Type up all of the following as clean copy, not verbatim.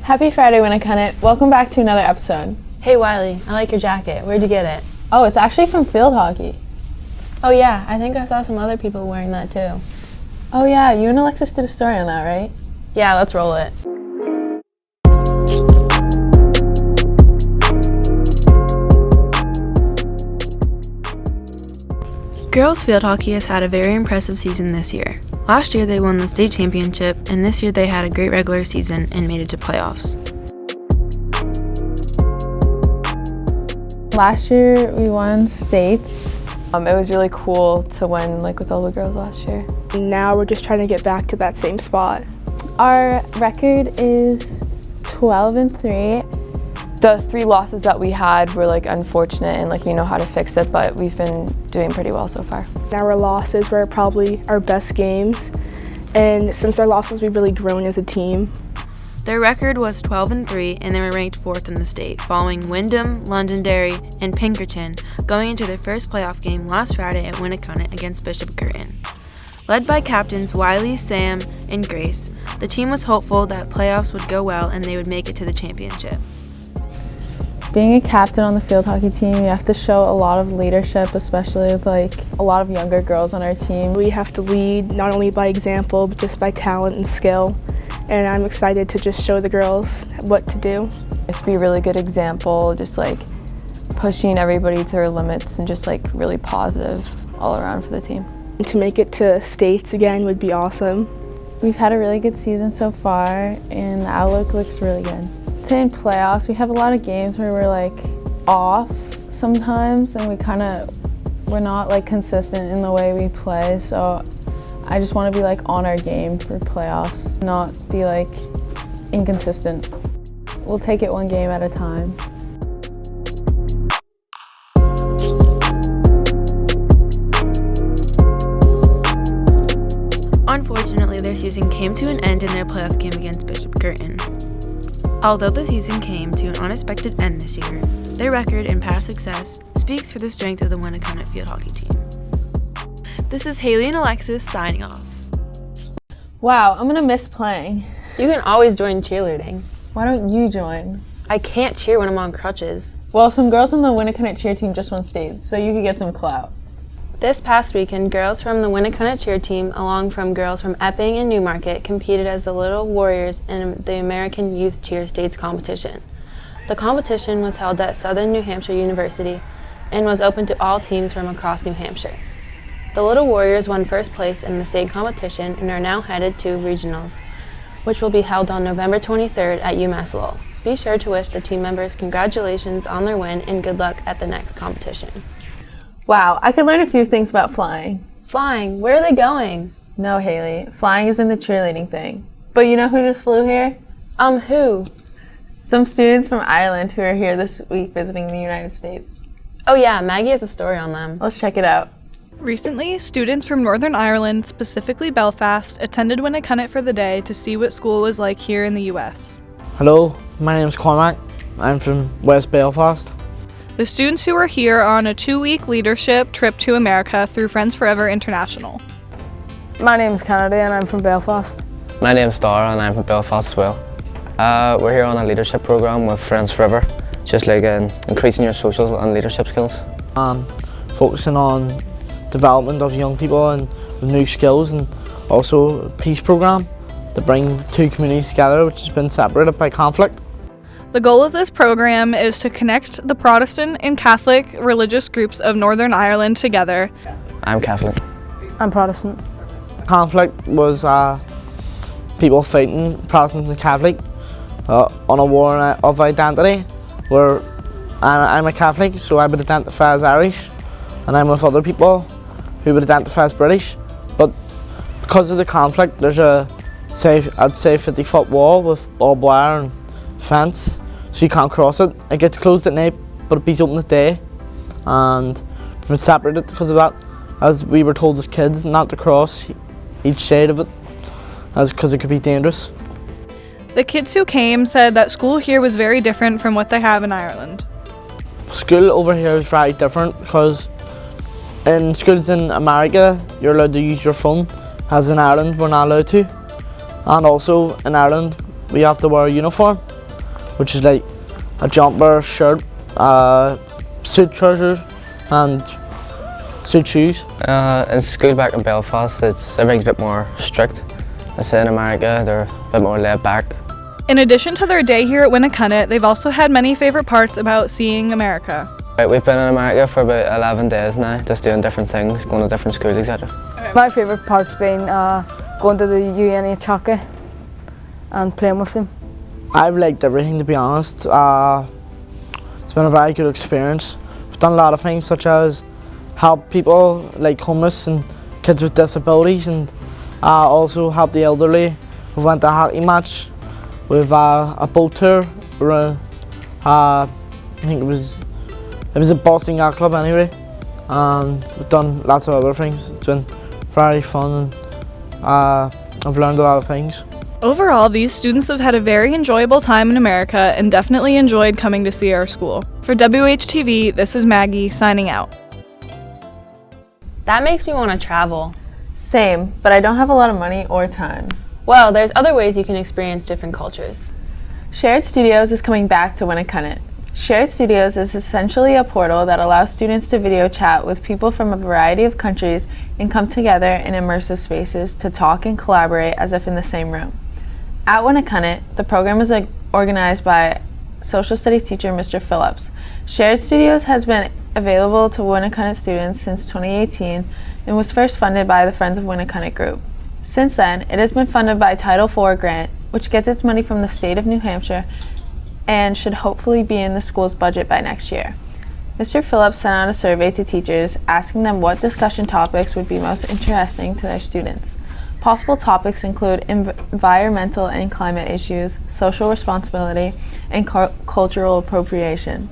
Happy Friday, Winnicott. Welcome back to another episode. Hey Wiley, I like your jacket. Where'd you get it? Oh, it's actually from field hockey. Oh yeah, I think I saw some other people wearing that too. Oh yeah, you and Alexis did a story on that, right? Yeah, let's roll it. Girls field hockey has had a very impressive season this year. Last year they won the state championship, and this year they had a great regular season and made it to playoffs. Last year we won states. It was really cool to win with all the girls last year. Now we're just trying to get back to that same spot. Our record is 12-3. The 3 losses that we had were unfortunate, and we know how to fix it, but we've been doing pretty well so far. Our losses were probably our best games, and since our losses we've really grown as a team. Their record was 12-3, and they were ranked 4th in the state, following Wyndham, Londonderry, and Pinkerton, going into their first playoff game last Friday at Winnicott against Bishop Curtin. Led by captains Wiley, Sam, and Grace, the team was hopeful that playoffs would go well and they would make it to the championship. Being a captain on the field hockey team, you have to show a lot of leadership, especially with a lot of younger girls on our team. We have to lead not only by example, but just by talent and skill. And I'm excited to just show the girls what to do. Just be a really good example, just pushing everybody to their limits and just really positive all around for the team. To make it to states again would be awesome. We've had a really good season so far, and the outlook looks really good. Say in playoffs, we have a lot of games where we're off sometimes, and we're not consistent in the way we play. So I just want to be on our game for playoffs, not be inconsistent. We'll take it one game at a time. Unfortunately, their season came to an end in their playoff game against Bishop Curtin. Although the season came to an unexpected end this year, their record and past success speaks for the strength of the Winnicott field hockey team. This is Haley and Alexis signing off. Wow, I'm gonna miss playing. You can always join cheerleading. Why don't you join? I can't cheer when I'm on crutches. Well, some girls on the Winnicott cheer team just won states, so you could get some clout. This past weekend, girls from the Winnicott cheer team, along from girls from Epping and Newmarket, competed as the Little Warriors in the American Youth Cheer States competition. The competition was held at Southern New Hampshire University and was open to all teams from across New Hampshire. The Little Warriors won first place in the state competition and are now headed to regionals, which will be held on November 23rd at UMass Lowell. Be sure to wish the team members congratulations on their win and good luck at the next competition. Wow, I could learn a few things about flying. Flying? Where are they going? No, Haley, flying is in the cheerleading thing. But you know who just flew here? Who? Some students from Ireland who are here this week visiting the United States. Oh yeah, Maggie has a story on them. Let's check it out. Recently, students from Northern Ireland, specifically Belfast, attended Winnicott for the day to see what school was like here in the US. Hello, my name is Cormac. I'm from West Belfast. The students who were here are on a 2-week leadership trip to America through Friends Forever International. My name is Kennedy and I'm from Belfast. My name is Dara and I'm from Belfast as well. We're here on a leadership program with Friends Forever, just increasing your social and leadership skills. Focusing on development of young people and with new skills, and also a peace program to bring 2 communities together which has been separated by conflict. The goal of this program is to connect the Protestant and Catholic religious groups of Northern Ireland together. I'm Catholic. I'm Protestant. Conflict was people fighting, Protestants and Catholic, on a war of identity, where I'm a Catholic, so I would identify as Irish, and I'm with other people who would identify as British. But because of the conflict, there's I'd say 50-foot wall with barbed wire and fence, so you can't cross it. It gets closed at night, but it be open at day, and we've been separated because of that, as we were told as kids not to cross each side of it, because it could be dangerous. The kids who came said that school here was very different from what they have in Ireland. School over here is very different, because in schools in America you're allowed to use your phone, as in Ireland we're not allowed to. And also in Ireland we have to wear a uniform, which is like a jumper, shirt, suit trousers and suit shoes. In school back in Belfast, everything's a bit more strict. I say in America, they're a bit more laid back. In addition to their day here at Winnacunnet, they've also had many favorite parts about seeing America. Right, we've been in America for about 11 days now, just doing different things, going to different schools, etc. My favourite part's been going to the UNH hockey and playing with them. I've liked everything, to be honest. It's been a very good experience. We've done a lot of things such as help people like homeless and kids with disabilities, and also help the elderly. We went to a hockey match with a boat tour around, I think it was a Boston Yacht Club anyway. We've done lots of other things. It's been very fun, and I've learned a lot of things. Overall, these students have had a very enjoyable time in America and definitely enjoyed coming to see our school. For WHTV, this is Maggie signing out. That makes me want to travel. Same, but I don't have a lot of money or time. Well, there's other ways you can experience different cultures. Shared Studios is coming back to Winnacunnet. Shared Studios is essentially a portal that allows students to video chat with people from a variety of countries and come together in immersive spaces to talk and collaborate as if in the same room. At Winnacunnet, the program is organized by social studies teacher Mr. Phillips. Shared Studios has been available to Winnacunnet students since 2018 and was first funded by the Friends of Winnacunnet group. Since then, it has been funded by Title IV grant, which gets its money from the state of New Hampshire and should hopefully be in the school's budget by next year. Mr. Phillips sent out a survey to teachers asking them what discussion topics would be most interesting to their students. Possible topics include environmental and climate issues, social responsibility, and cultural appropriation.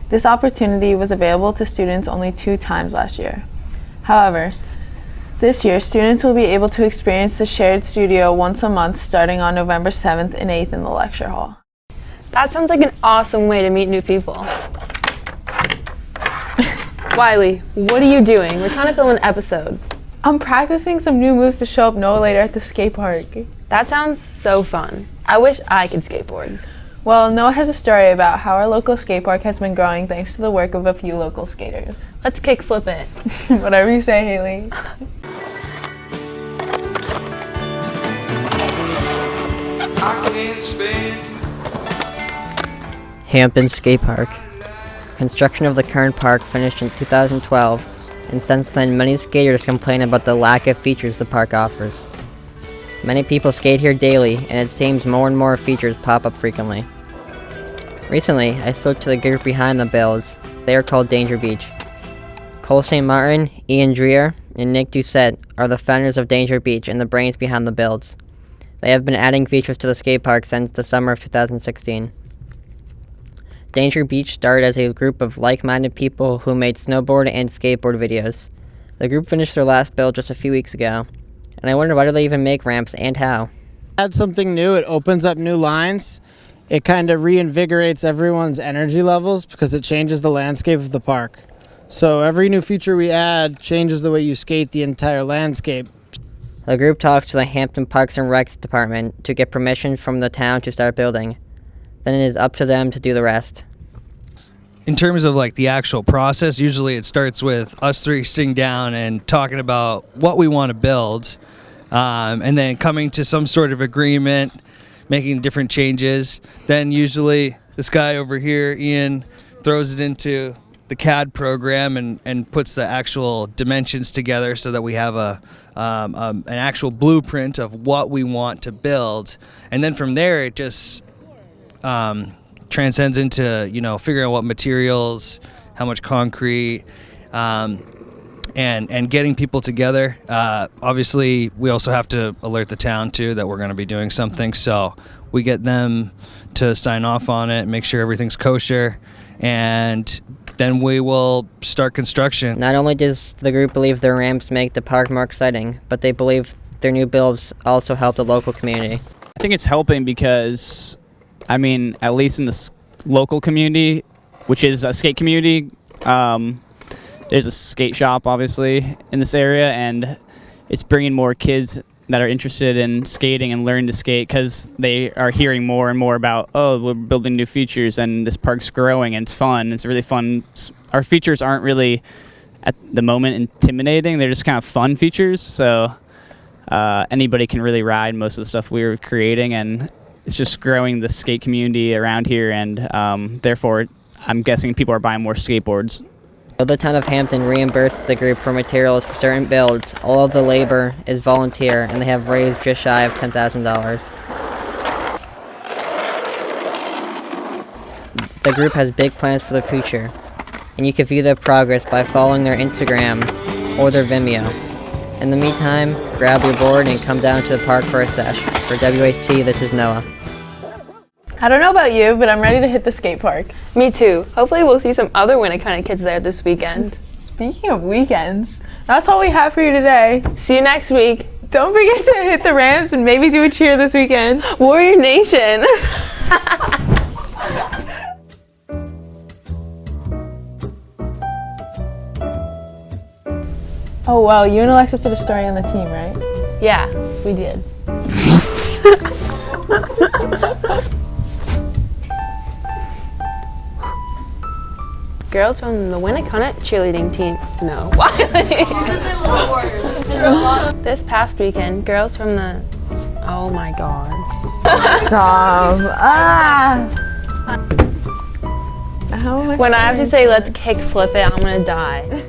This opportunity was available to students only 2 times last year. However, this year, students will be able to experience the Shared Studio once a month starting on November 7th and 8th in the lecture hall. That sounds like an awesome way to meet new people. Wiley, what are you doing? We're trying to film an episode. I'm practicing some new moves to show up no later at the skate park. That sounds so fun. I wish I could skateboard. Well, Noah has a story about how our local skate park has been growing thanks to the work of a few local skaters. Let's kickflip it. Whatever you say, Haley. Hampton Skate Park. Construction of the current park finished in 2012, and since then many skaters complain about the lack of features the park offers. Many people skate here daily, and it seems more and more features pop up frequently. Recently, I spoke to the group behind the builds. They are called Danger Beach. Cole St. Martin, Ian Dreer, and Nick Doucette are the founders of Danger Beach and the brains behind the builds. They have been adding features to the skate park since the summer of 2016. Danger Beach started as a group of like-minded people who made snowboard and skateboard videos. The group finished their last build just a few weeks ago, and I wonder why do they even make ramps and how? Add something new, it opens up new lines. It kind of reinvigorates everyone's energy levels because it changes the landscape of the park. So every new feature we add changes the way you skate the entire landscape. The group talks to the Hampton Parks and Recs department to get permission from the town to start building. Then it is up to them to do the rest. In terms of like the actual process, usually it starts with us 3 sitting down and talking about what we want to build, and then coming to some sort of agreement, making different changes. Then usually this guy over here, Ian, throws it into the CAD program and puts the actual dimensions together so that we have an actual blueprint of what we want to build. And then from there it just transcends into, figuring out what materials, how much concrete, and getting people together. Obviously, we also have to alert the town too that we're going to be doing something, so we get them to sign off on it, make sure everything's kosher, and then we will start construction. Not only does the group believe their ramps make the park more exciting, but they believe their new builds also help the local community. I think it's helping because, at least in the local community, which is a skate community, there's a skate shop, obviously, in this area, and it's bringing more kids that are interested in skating and learning to skate because they are hearing more and more about, oh, we're building new features and this park's growing and it's fun. It's really fun. Our features aren't really at the moment intimidating. They're just kind of fun features. So anybody can really ride most of the stuff we're creating, and it's just growing the skate community around here, and therefore I'm guessing people are buying more skateboards. Though the town of Hampton reimbursed the group for materials for certain builds, all of the labor is volunteer, and they have raised just shy of $10,000. The group has big plans for the future, and you can view their progress by following their Instagram or their Vimeo. In the meantime, grab your board and come down to the park for a sesh. For WHT, this is Noah. I don't know about you, but I'm ready to hit the skate park. Me too. Hopefully we'll see some other Winnicott kids there this weekend. Speaking of weekends, that's all we have for you today. See you next week. Don't forget to hit the ramps and maybe do a cheer this weekend. Warrior Nation. Oh well, you and Alexis did a story on the team, right? Yeah, we did. Girls from the Winnicott cheerleading team. No. This past weekend, girls from the. Oh my god. Stop. How am I When I have to say let's kick flip it, I'm gonna die.